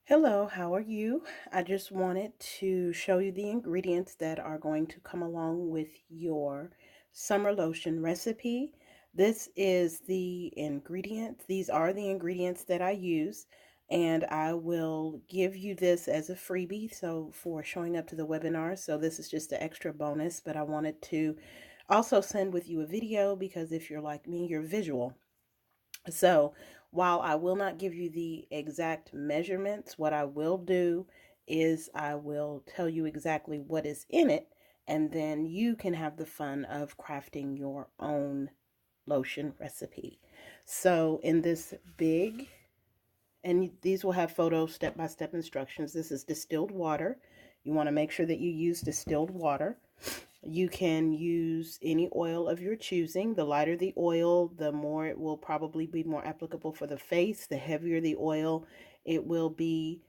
Hello, how are you? I just wanted to show you the ingredients that are going to come along with your summer lotion recipe. This is the ingredients. These are the ingredients that I use, and I will give you this as a freebie. So for showing up to the webinar, so this is just an extra bonus, but I wanted to also send with you a video because if you're like me, you're visual. So while I will not give you the exact measurements, what I will do is I will tell you exactly what is in it, and then you can have the fun of crafting your own lotion recipe. So in this big, and these will have photos, step-by-step instructions. This is distilled water. You want to make sure that you use distilled water. You can use any oil of your choosing. The lighter the oil, the more it will probably be more applicable for the face. The heavier the oil, it will be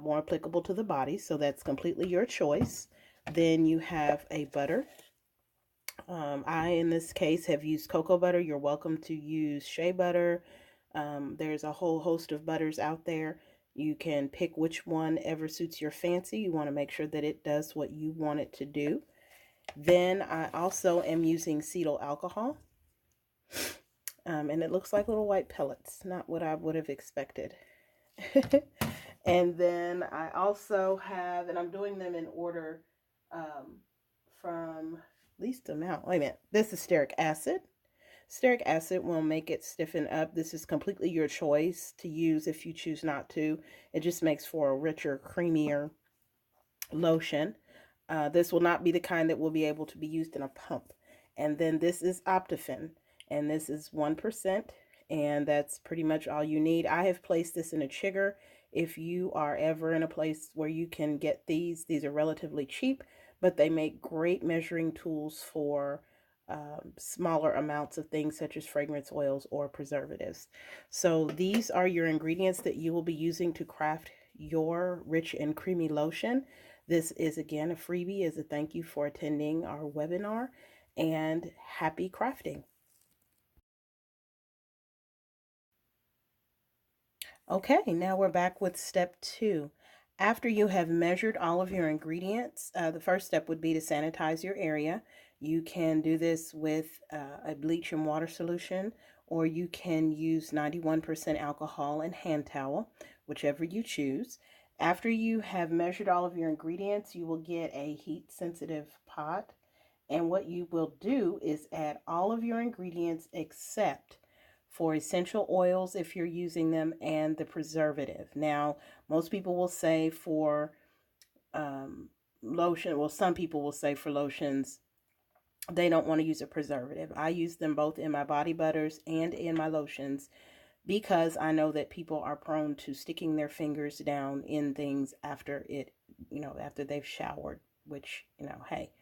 more applicable to the body. So that's completely your choice. Then you have a butter. I, in this case, have used cocoa butter. You're welcome to use shea butter. There's a whole host of butters out there. You can pick which one ever suits your fancy. You want to make sure that it does what you want it to do. Then I also am using cetyl alcohol. And it looks like little white pellets, not what I would have expected. And then I also have, and I'm doing them in order from least amount. Wait a minute. This is stearic acid. Stearic acid will make it stiffen up. This is completely your choice to use if you choose not to. It just makes for a richer, creamier lotion. This will not be the kind that will be able to be used in a pump. And then this is Optifin, and this is 1%, and that's pretty much all you need. I have placed this in a chigger. If you are ever in a place where you can get these are relatively cheap, but they make great measuring tools for smaller amounts of things such as fragrance oils or preservatives. So these are your ingredients that you will be using to craft your rich and creamy lotion. This is again a freebie as a thank you for attending our webinar, and happy crafting. Okay, now we're back with step 2. After you have measured all of your ingredients, the first step would be to sanitize your area. You can do this with a bleach and water solution, or you can use 91% alcohol and hand towel, whichever you choose. After you have measured all of your ingredients, you will get a heat sensitive pot. And what you will do is add all of your ingredients except for essential oils if you're using them and the preservative. Now, most people will say for lotion, well, some people will say for lotions, they don't want to use a preservative. I use them both in my body butters and in my lotions because I know that people are prone to sticking their fingers down in things after it, after they've showered, which, hey,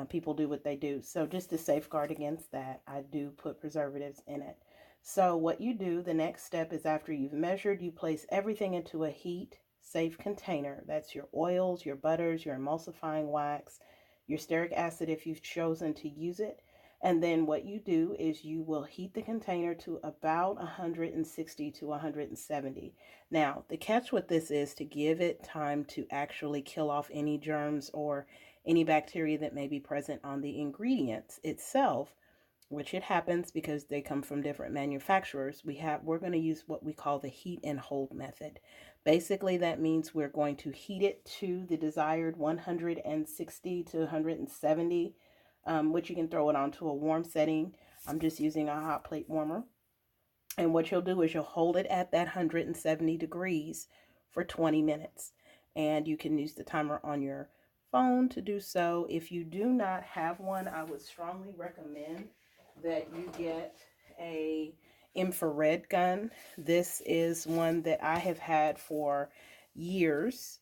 people do what they do. So just to safeguard against that, I do put preservatives in it. So what you do, the next step is after you've measured, you place everything into a heat safe container. That's your oils, your butters, your emulsifying wax, your stearic acid if you've chosen to use it. And then what you do is you will heat the container to about 160 to 170. Now, the catch with this is to give it time to actually kill off any germs or any bacteria that may be present on the ingredients itself, which it happens because they come from different manufacturers. We're going to use what we call the heat and hold method. Basically, that means we're going to heat it to the desired 160 to 170, which you can throw it onto a warm setting. I'm just using a hot plate warmer. And what you'll do is you'll hold it at that 170 degrees for 20 minutes. And you can use the timer on your phone to do so. If you do not have one, I would strongly recommend that you get a infrared gun. This is one that I have had for years.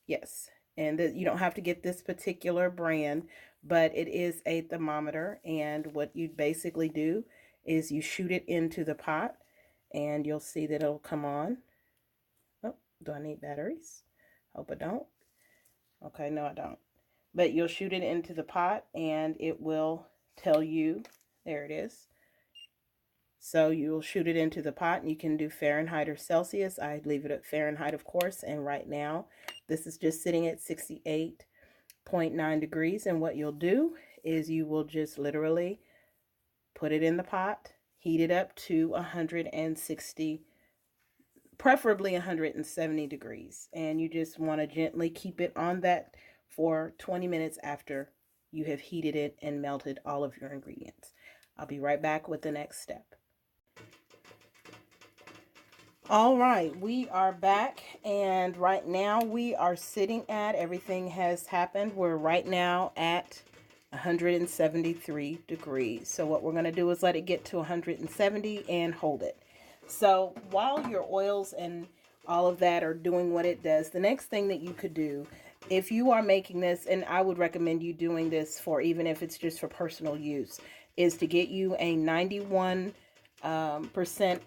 Yes, and you don't have to get this particular brand, but it is a thermometer, and what you basically do is you shoot it into the pot, and you'll see that it'll come on. Oh, do I need batteries? Hope I don't. Okay, no, I don't. But you'll shoot it into the pot, and it will tell you, there it is. So you'll shoot it into the pot, and you can do Fahrenheit or Celsius. I leave it at Fahrenheit, of course. And right now, this is just sitting at 68.9 degrees. And what you'll do is you will just literally put it in the pot, heat it up to 160, preferably 170 degrees. And you just want to gently keep it on that for 20 minutes after you have heated it and melted all of your ingredients. I'll be right back with the next step. All right, we are back, and right now we are sitting at, everything has happened. We're right now at 173 degrees. So what we're going to do is let it get to 170 and hold it. So while your oils and all of that are doing what it does, the next thing that you could do, if you are making this, and I would recommend you doing this for, even if it's just for personal use, is to get you a 91%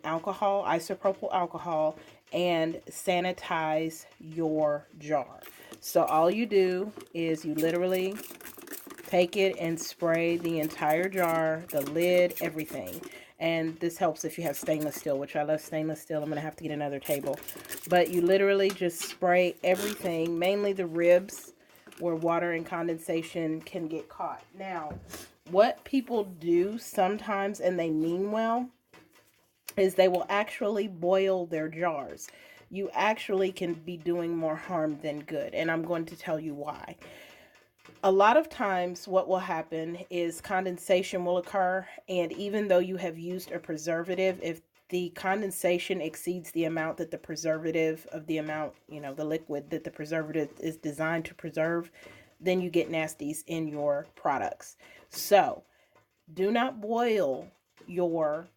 alcohol, isopropyl alcohol, and sanitize your jar. So all you do is you literally take it and spray the entire jar, the lid, everything. And this helps if you have stainless steel, which I love stainless steel. I'm going to have to get another table. But you literally just spray everything, mainly the ribs where water and condensation can get caught. Now, what people do sometimes, and they mean well, is they will actually boil their jars. You actually can be doing more harm than good, and I'm going to tell you why. A lot of times what will happen is condensation will occur, and even though you have used a preservative, if the condensation exceeds the amount that the preservative of the amount, the liquid that the preservative is designed to preserve, then you get nasties in your products. So do not boil your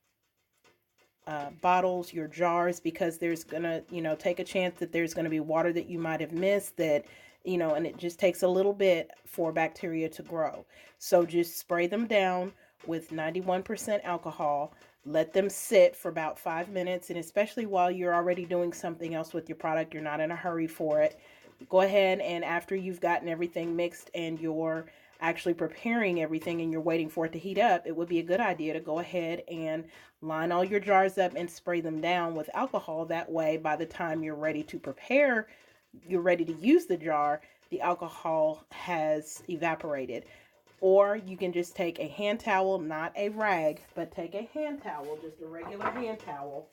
bottles, your jars, because there's gonna, take a chance that there's gonna be water that you might have missed that, and it just takes a little bit for bacteria to grow. So just spray them down with 91% alcohol, let them sit for about 5 minutes, and especially while you're already doing something else with your product, you're not in a hurry for it. Go ahead, and after you've gotten everything mixed and you're actually preparing everything and you're waiting for it to heat up, it would be a good idea to go ahead and line all your jars up and spray them down with alcohol. That way, by the time you're ready to prepare, you're ready to use the jar, the alcohol has evaporated. Or you can just take a hand towel, not a rag, but take a hand towel, just a regular hand towel,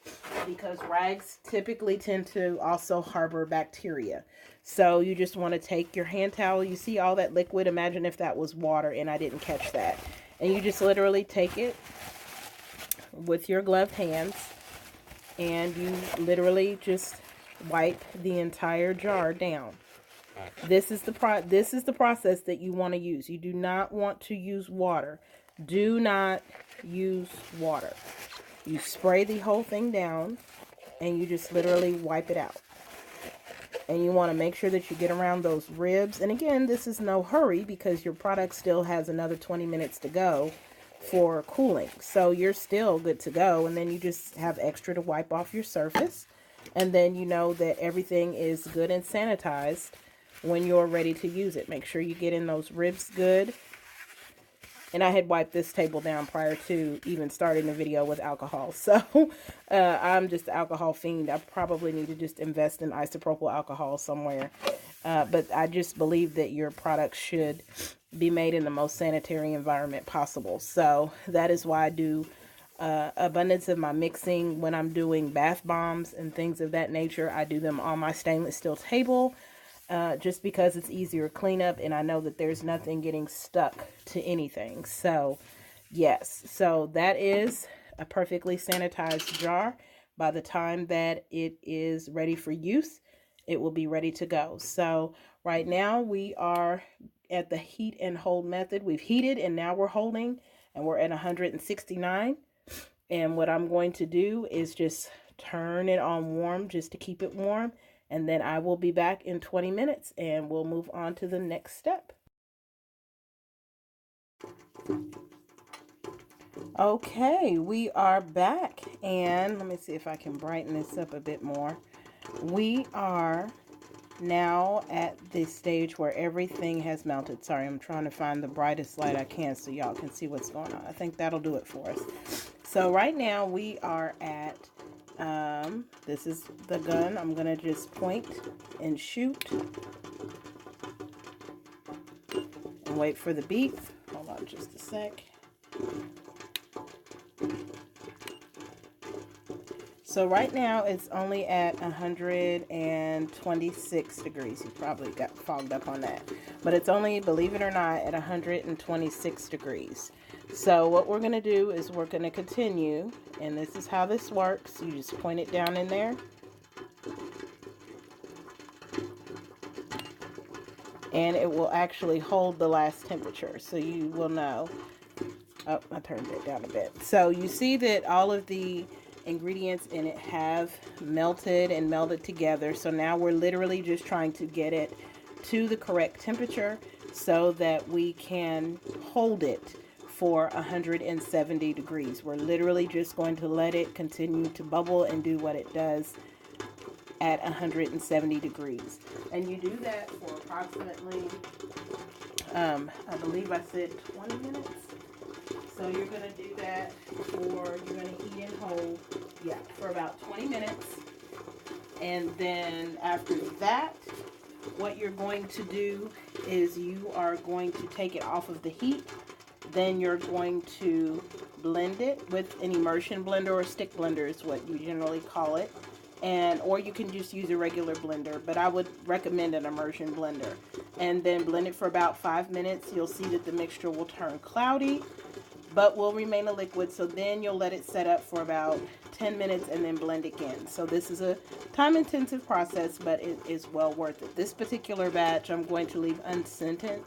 because rags typically tend to also harbor bacteria. So you just want to take your hand towel. You see all that liquid? Imagine if that was water and I didn't catch that. And you just literally take it with your gloved hands and you literally just wipe the entire jar down. This is the process that you want to use. You do not want to use water. Do not use water. You spray the whole thing down and you just literally wipe it out. And you want to make sure that you get around those ribs. And again, this is no hurry because your product still has another 20 minutes to go for cooling. So you're still good to go. And then you just have extra to wipe off your surface. And then you know that everything is good and sanitized when you're ready to use it. Make sure you get in those ribs good. And I had wiped this table down prior to even starting the video with alcohol. So I'm just an alcohol fiend. I probably need to just invest in isopropyl alcohol somewhere. But I just believe that your products should be made in the most sanitary environment possible. So that is why I do abundance of my mixing when I'm doing bath bombs and things of that nature. I do them on my stainless steel table. Just because it's easier cleanup, and I know that there's nothing getting stuck to anything. So yes, so that is a perfectly sanitized jar. By the time that it is ready for use, it will be ready to go. So right now we are at the heat and hold method. We've heated and now we're holding, and we're at 169. And what I'm going to do is just turn it on warm just to keep it warm. And then I will be back in 20 minutes and we'll move on to the next step. Okay, we are back. And let me see if I can brighten this up a bit more. We are now at the stage where everything has melted. Sorry, I'm trying to find the brightest light I can so y'all can see what's going on. I think that'll do it for us. So right now we are at, this is the gun. I'm going to just point and shoot and wait for the beep. Hold on just a sec. So right now it's only at 126 degrees. You probably got fogged up on that. But it's only, believe it or not, at 126 degrees. So what we're going to do is we're going to continue. And this is how this works. You just point it down in there. And it will actually hold the last temperature. So you will know. Oh, I turned it down a bit. So you see that all of the ingredients in it have melted and melded together. So now we're literally just trying to get it to the correct temperature so that we can hold it for 170 degrees. We're literally just going to let it continue to bubble and do what it does at 170 degrees. And you do that for approximately, I believe I said 20 minutes. So you're going to do that for, you're going to heat and hold, yeah, for about 20 minutes. And then after that, what you're going to do is you are going to take it off of the heat. Then you're going to blend it with an immersion blender, or stick blender is what you generally call it. Or you can just use a regular blender, but I would recommend an immersion blender. And then blend it for about 5 minutes. You'll see that the mixture will turn cloudy, but will remain a liquid. So then you'll let it set up for about 10 minutes and then blend again. So this is a time-intensive process, but it is well worth it. This particular batch I'm going to leave unscented,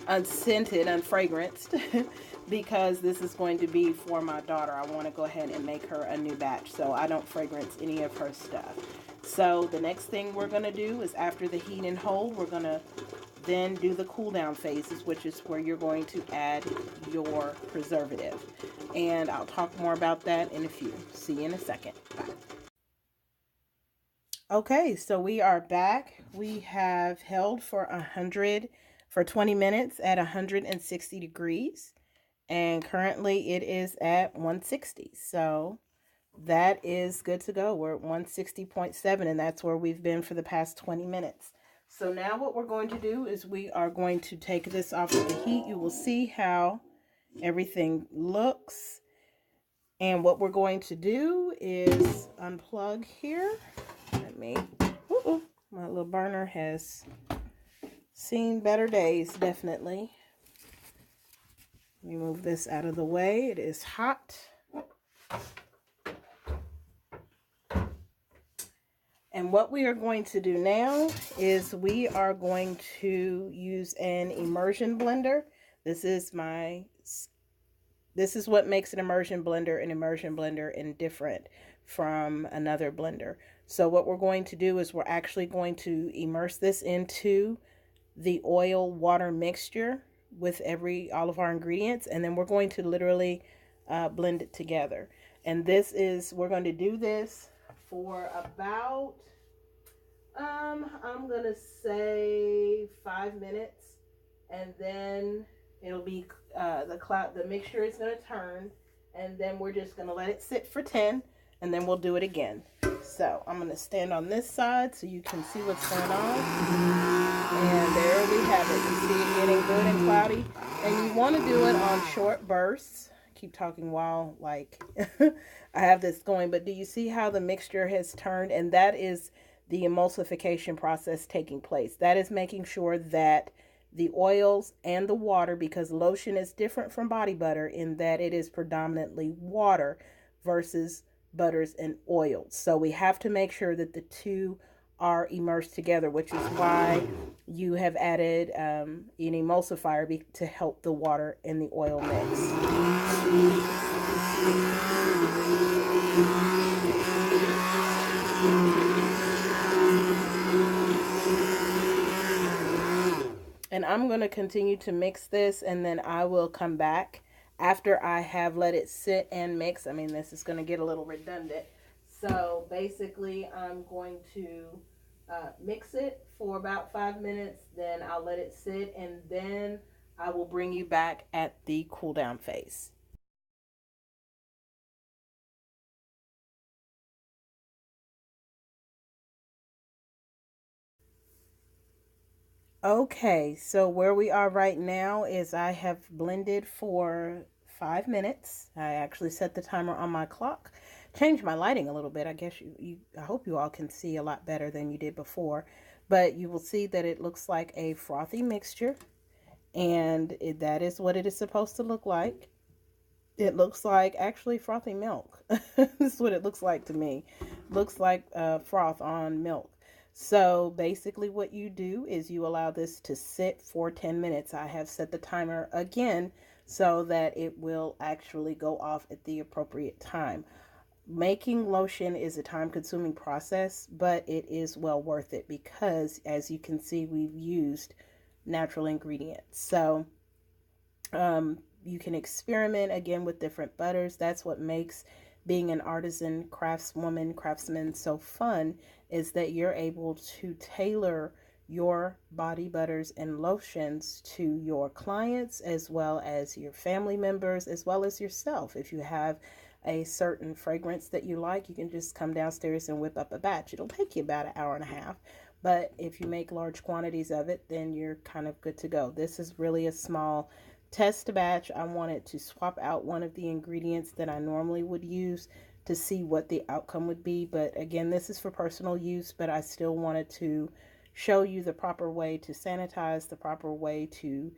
unfragranced, because this is going to be for my daughter. I want to go ahead and make her a new batch, so I don't fragrance any of her stuff. So the next thing we're going to do is, after the heat and hold, we're going to then do the cool down phases, which is where you're going to add your preservative. And I'll talk more about that in a few. See you in a second. Bye. Okay, so we are back. We have held for 20 minutes at 160 degrees. And currently it is at 160. So that is good to go. We're at 160.7, and that's where we've been for the past 20 minutes. So now what we're going to do is we are going to take this off of the heat. You will see how everything looks. And what we're going to do is unplug here. Let me, my little burner has seen better days, definitely. Let me move this out of the way. It is hot. And what we are going to do now is we are going to use an immersion blender. This is what makes an immersion blender and different from another blender. So what we're going to do is we're actually going to immerse this into the oil water mixture with all of our ingredients, and then we're going to literally blend it together. And we're going to do this for about I'm gonna say 5 minutes, and then it'll be the mixture is gonna turn, and then we're just gonna let it sit for 10, and then we'll do it again. So I'm gonna stand on this side so you can see what's going on. And there we have it. You see it getting good and cloudy, and you want to do it on short bursts. Keep talking while like I have this going, but do you see how the mixture has turned? And that is the emulsification process taking place. That is making sure that the oils and the water, because lotion is different from body butter in that it is predominantly water versus butters and oils. So we have to make sure that the two are immersed together, which is why you have added an emulsifier to help the water and the oil mix. And I'm going to continue to mix this, and then I will come back after I have let it sit and mix. I mean, this is going to get a little redundant. So basically, I'm going to mix it for about 5 minutes. Then I'll let it sit, and then I will bring you back at the cool down phase. Okay, so where we are right now is I have blended for 5 minutes. I actually set the timer on my clock, changed my lighting a little bit. I guess I hope you all can see a lot better than you did before, but you will see that it looks like a frothy mixture, and that is what it is supposed to look like. It looks like actually frothy milk. This is what it looks like to me. Looks like froth on milk. So basically what you do is you allow this to sit for 10 minutes. I have set the timer again so that it will actually go off at the appropriate time. Making lotion is a time-consuming process, but it is well worth it because, as you can see, we've used natural ingredients. So you can experiment again with different butters. That's what makes being an artisan craftsman so fun, is that you're able to tailor your body butters and lotions to your clients as well as your family members as well as yourself. If you have a certain fragrance that you like, you can just come downstairs and whip up a batch. It'll take you about an hour and a half, but if you make large quantities of it, then you're kind of good to go. This is really a small test batch. I wanted to swap out one of the ingredients that I normally would use to see what the outcome would be. But again, this is for personal use, but I still wanted to show you the proper way to sanitize, the proper way to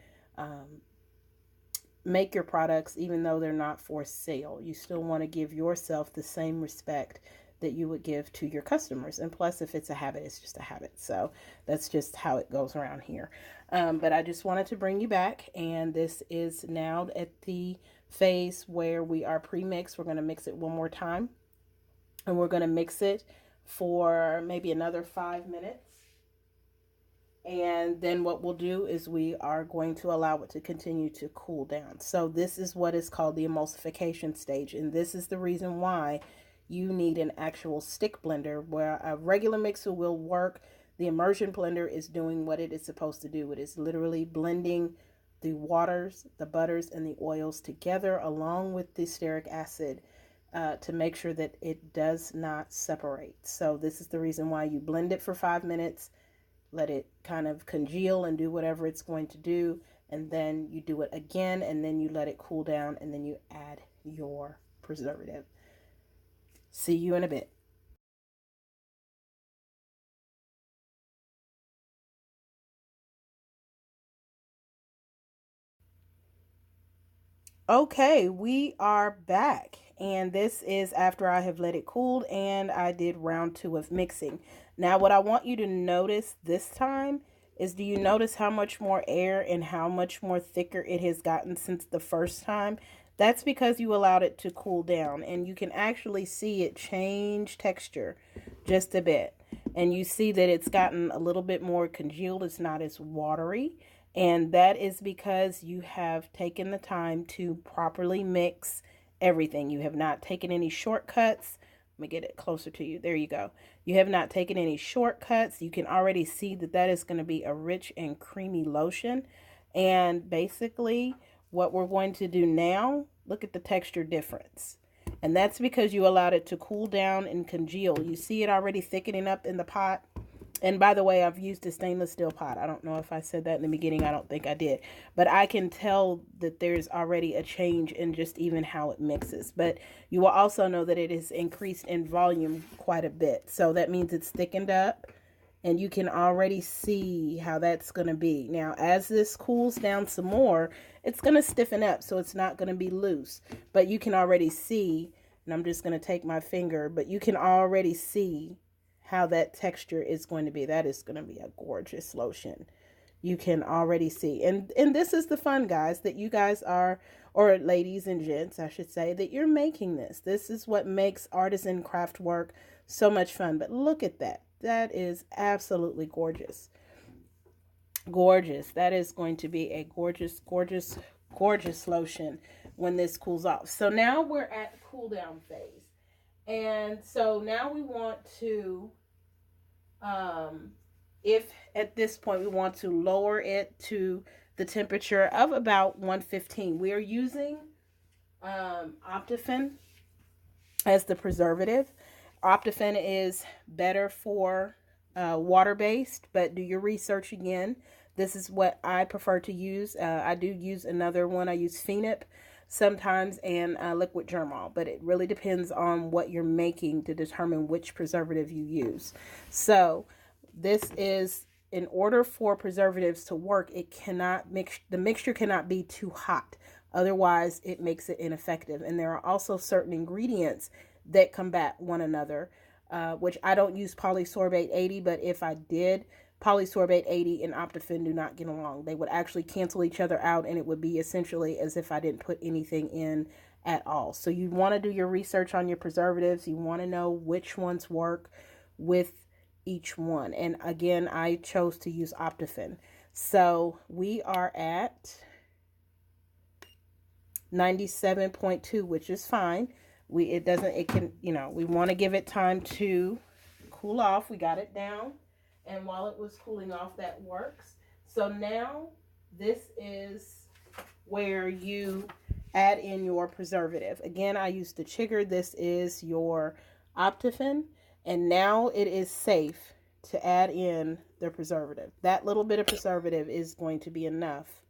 make your products, even though they're not for sale. You still want to give yourself the same respect that you would give to your customers. And plus, if it's a habit, it's just a habit. So that's just how it goes around here. But I just wanted to bring you back. And this is now at the phase where we are pre-mixed. We're going to mix it one more time. And we're going to mix it for maybe another 5 minutes. And then what we'll do is we are going to allow it to continue to cool down. So this is what is called the emulsification stage. And this is the reason why you need an actual stick blender. Where a regular mixer will work, the immersion blender is doing what it is supposed to do. It is literally blending the waters, the butters, and the oils together along with the stearic acid to make sure that it does not separate. So this is the reason why you blend it for 5 minutes, let it kind of congeal and do whatever it's going to do, and then you do it again, and then you let it cool down, and then you add your preservative. See you in a bit. Okay, we are back. And this is after I have let it cool and I did round 2 of mixing. Now, what I want you to notice this time is, do you notice how much more air and how much more thicker it has gotten since the first time? That's because you allowed it to cool down, and you can actually see it change texture just a bit. And you see that it's gotten a little bit more congealed. It's not as watery. And that is because you have taken the time to properly mix everything. You have not taken any shortcuts. Let me get it closer to you. There you go. You have not taken any shortcuts. You can already see that that is going to be a rich and creamy lotion. And basically, what we're going to do now, look at the texture difference. And that's because you allowed it to cool down and congeal. You see it already thickening up in the pot. And by the way, I've used a stainless steel pot. I don't know if I said that in the beginning. I don't think I did. But I can tell that there's already a change in just even how it mixes. But you will also know that it is increased in volume quite a bit. So that means it's thickened up. And you can already see how that's going to be. Now, as this cools down some more, it's going to stiffen up. So it's not going to be loose. But you can already see, and I'm just going to take my finger, but you can already see how that texture is going to be. That is going to be a gorgeous lotion. You can already see. And this is the fun, guys, that you guys are, or ladies and gents, I should say, that you're making this. This is what makes artisan craft work so much fun. But look at that. That is absolutely gorgeous. Gorgeous. That is going to be a gorgeous, gorgeous, gorgeous lotion when this cools off. So now we're at the cool down phase. And so now we want to, if at this point we want to lower it to the temperature of about 115, we are using Optifin as the preservative. Optifin is better for water-based, but do your research again. This is what I prefer to use. I do use another one. I use Phenip sometimes and liquid germol, but it really depends on what you're making to determine which preservative you use. So this is, in order for preservatives to work, it cannot mix, the mixture cannot be too hot. Otherwise, it makes it ineffective. And there are also certain ingredients that combat one another, which I don't use polysorbate 80, but if I did, polysorbate 80 and Optiphen do not get along. They would actually cancel each other out, and it would be essentially as if I didn't put anything in at all. So you want to do your research on your preservatives. You want to know which ones work with each one. And again, I chose to use Optiphen. So we are at 97.2, which is fine. We want to give it time to cool off. We got it down. And while it was cooling off, that works. So now this is where you add in your preservative. Again, I used the Chigger. This is your Optiphen. And now it is safe to add in the preservative. That little bit of preservative is going to be enough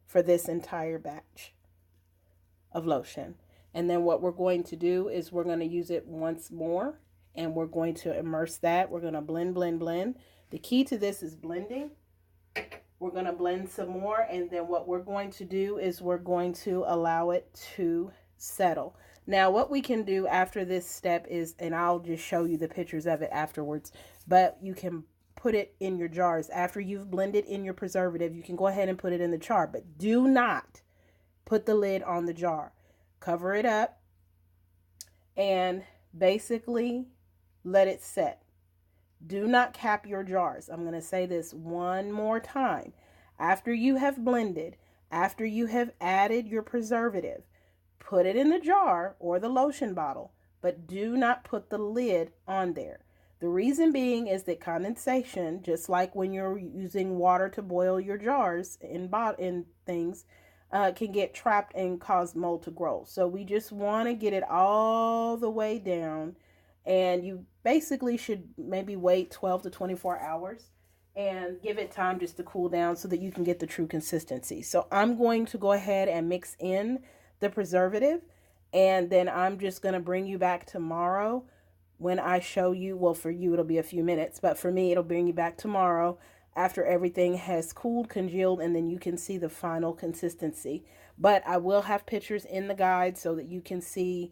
for this entire batch of lotion. And then what we're going to do is we're going to use it once more. And we're going to immerse that. We're going to blend, blend, blend. The key to this is blending. We're going to blend some more, and then what we're going to do is we're going to allow it to settle. Now, what we can do after this step is, and I'll just show you the pictures of it afterwards, but you can put it in your jars. After you've blended in your preservative, you can go ahead and put it in the jar, but do not put the lid on the jar. Cover it up and basically let it set. Do not cap your jars. I'm going to say this one more time. After you have blended, after you have added your preservative, put it in the jar or the lotion bottle, but do not put the lid on there. The reason being is that condensation, just like when you're using water to boil your jars in things, can get trapped and cause mold to grow. So we just want to get it all the way down. And you basically should maybe wait 12 to 24 hours and give it time just to cool down so that you can get the true consistency. So I'm going to go ahead and mix in the preservative, and then I'm just going to bring you back tomorrow when I show you, well, for you it'll be a few minutes, but for me it'll bring you back tomorrow after everything has cooled, congealed, and then you can see the final consistency. But I will have pictures in the guide so that you can see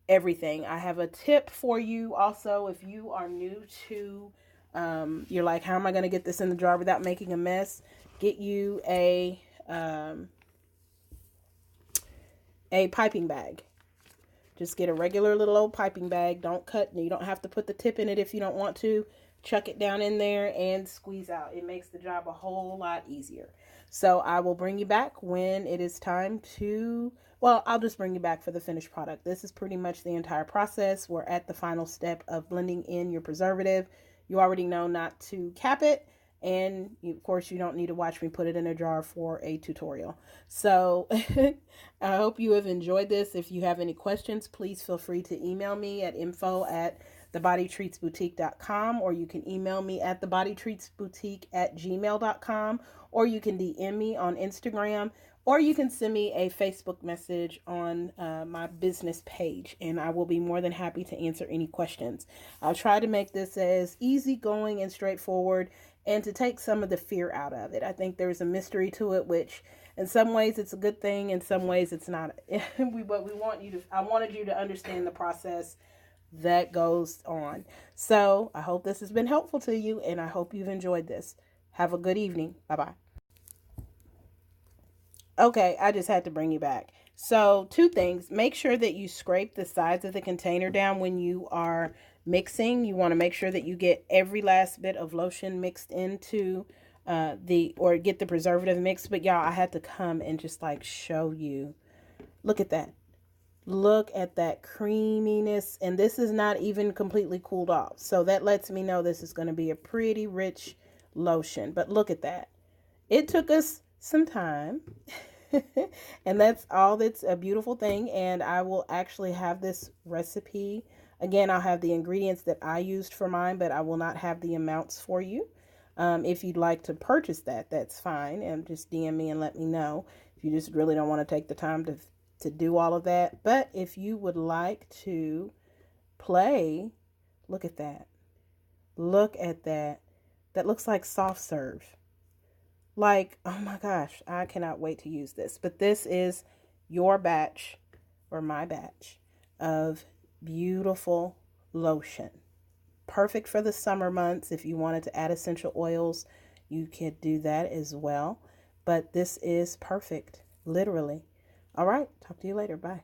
everything. I have a tip for you also if you are new to, you're like, how am I going to get this in the jar without making a mess? Get you a piping bag. Just get a regular little old piping bag. Don't cut. You don't have to put the tip in it if you don't want to. Chuck it down in there and squeeze out. It makes the job a whole lot easier. So I will bring you back when it is time to, well, I'll just bring you back for the finished product. This is pretty much the entire process. We're at the final step of blending in your preservative. You already know not to cap it. And of course, you don't need to watch me put it in a jar for a tutorial. So I hope you have enjoyed this. If you have any questions, please feel free to email me at info@thebodytreatsboutique.com, or you can email me at thebodytreatsboutique@gmail.com, or you can DM me on Instagram, or you can send me a Facebook message on my business page, and I will be more than happy to answer any questions. I'll try to make this as easygoing and straightforward, and to take some of the fear out of it. I think there's a mystery to it, which in some ways it's a good thing, in some ways it's not. But I wanted you to understand the process that goes on. So I hope this has been helpful to you, and I hope you've enjoyed this. Have a good evening. Bye-bye. Okay, I just had to bring you back. So 2 things. Make sure that you scrape the sides of the container down when you are mixing. You want to make sure that you get every last bit of lotion mixed into or get the preservative mixed. But y'all, I had to come and just like show you. Look at that. Look at that creaminess. And this is not even completely cooled off. So that lets me know this is going to be a pretty rich lotion. But look at that. It took us some time. And that's a beautiful thing. And I will actually have this recipe. Again, I'll have the ingredients that I used for mine, but I will not have the amounts for you. If you'd like to purchase that, that's fine. And just DM me and let me know if you just really don't want to take the time to do all of that. But if you would like to play, look at that. Look at that. That looks like soft serve. Like, oh my gosh, I cannot wait to use this. But this is your batch, or my batch, of beautiful lotion. Perfect for the summer months. If you wanted to add essential oils, you could do that as well. But this is perfect, literally. All right, talk to you later. Bye.